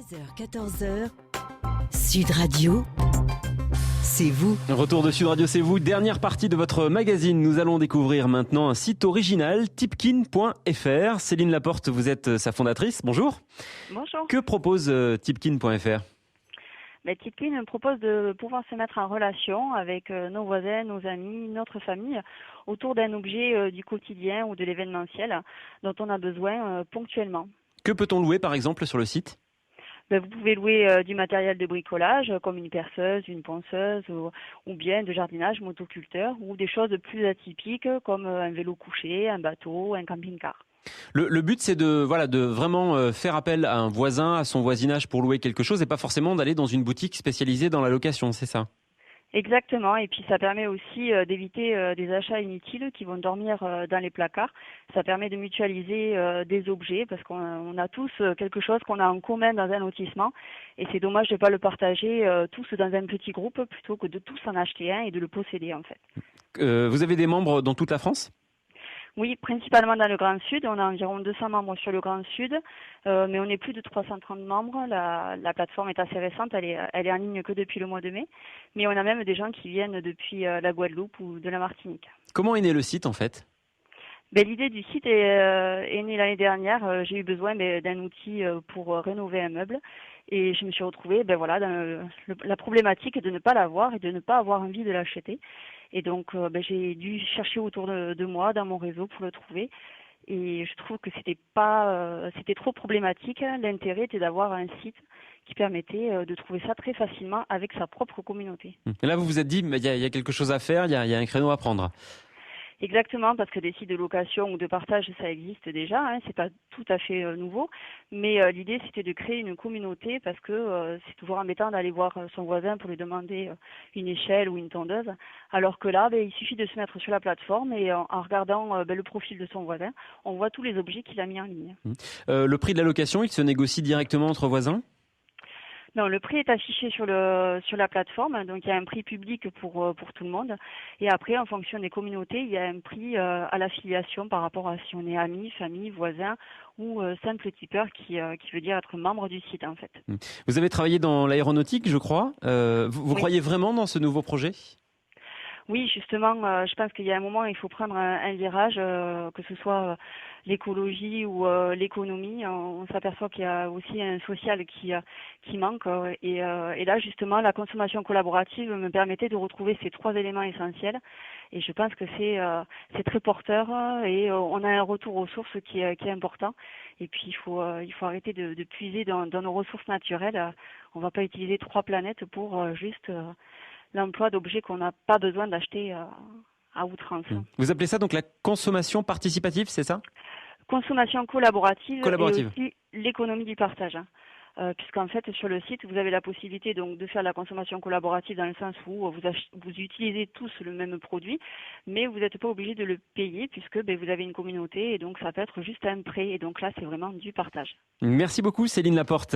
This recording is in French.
13h, 14h, Sud Radio, c'est vous. Retour de Sud Radio, c'est vous. Dernière partie de votre magazine. Nous allons découvrir maintenant un site original, tipkin.fr. Céline Laporte, vous êtes sa fondatrice. Bonjour. Bonjour. Que propose tipkin.fr ? Tipkin propose de pouvoir se mettre en relation avec nos voisins, nos amis, notre famille autour d'un objet du quotidien ou de l'événementiel dont on a besoin ponctuellement. Que peut-on louer par exemple sur le site ? Vous pouvez louer du matériel de bricolage comme une perceuse, une ponceuse ou bien de jardinage, motoculteur ou des choses plus atypiques comme un vélo couché, un bateau, un camping-car. Le but, c'est de vraiment faire appel à un voisin, à son voisinage pour louer quelque chose et pas forcément d'aller dans une boutique spécialisée dans la location, c'est ça ? Exactement, et puis ça permet aussi d'éviter des achats inutiles qui vont dormir dans les placards. Ça permet de mutualiser des objets parce qu'on a tous quelque chose qu'on a en commun dans un lotissement et c'est dommage de ne pas le partager tous dans un petit groupe plutôt que de tous en acheter un et de le posséder en fait. Vous avez des membres dans toute la France ? Oui, principalement dans le Grand Sud. On a environ 200 membres sur le Grand Sud, mais on est plus de 330 membres. La plateforme est assez récente, elle est en ligne que depuis le mois de mai. Mais on a même des gens qui viennent depuis la Guadeloupe ou de la Martinique. Comment est né le site en fait ? L'idée du site est née l'année dernière. J'ai eu besoin d'un outil pour rénover un meuble. Et je me suis retrouvée dans la problématique de ne pas l'avoir et de ne pas avoir envie de l'acheter. Et donc j'ai dû chercher autour de moi, dans mon réseau, pour le trouver. Et je trouve que c'était trop problématique. L'intérêt était d'avoir un site qui permettait de trouver ça très facilement avec sa propre communauté. Et là, vous vous êtes dit, il y a quelque chose à faire, il y a un créneau à prendre. Exactement, parce que des sites de location ou de partage, ça existe déjà, c'est pas tout à fait nouveau, mais l'idée c'était de créer une communauté parce que c'est toujours embêtant d'aller voir son voisin pour lui demander une échelle ou une tondeuse, alors que là, il suffit de se mettre sur la plateforme et en regardant le profil de son voisin, on voit tous les objets qu'il a mis en ligne. Le prix de la location, il se négocie directement entre voisins ? Non, le prix est affiché sur la plateforme, donc il y a un prix public pour tout le monde. Et après, en fonction des communautés, il y a un prix à l'affiliation par rapport à si on est ami, famille, voisin ou simple tipeur qui veut dire être membre du site en fait. Vous avez travaillé dans l'aéronautique, je crois. Vous croyez vraiment dans ce nouveau projet ? Oui, justement, je pense qu'il y a un moment, il faut prendre un virage, que ce soit l'écologie ou l'économie. On s'aperçoit qu'il y a aussi un social qui manque. Et là, justement, la consommation collaborative me permettait de retrouver ces trois éléments essentiels. Et je pense que c'est très porteur et on a un retour aux sources qui est important. Et puis, il faut arrêter de puiser dans nos ressources naturelles. On ne va pas utiliser 3 planètes pour juste l'emploi d'objets qu'on n'a pas besoin d'acheter à outrance. Vous appelez ça donc la consommation participative, c'est ça ? Consommation collaborative. Et Collaborative. aussi l'économie du partage. Puisqu'en fait, sur le site, vous avez la possibilité donc de faire la consommation collaborative dans le sens où vous utilisez tous le même produit, mais vous n'êtes pas obligé de le payer puisque vous avez une communauté et donc ça peut être juste un prêt. Et donc là, c'est vraiment du partage. Merci beaucoup Céline Laporte.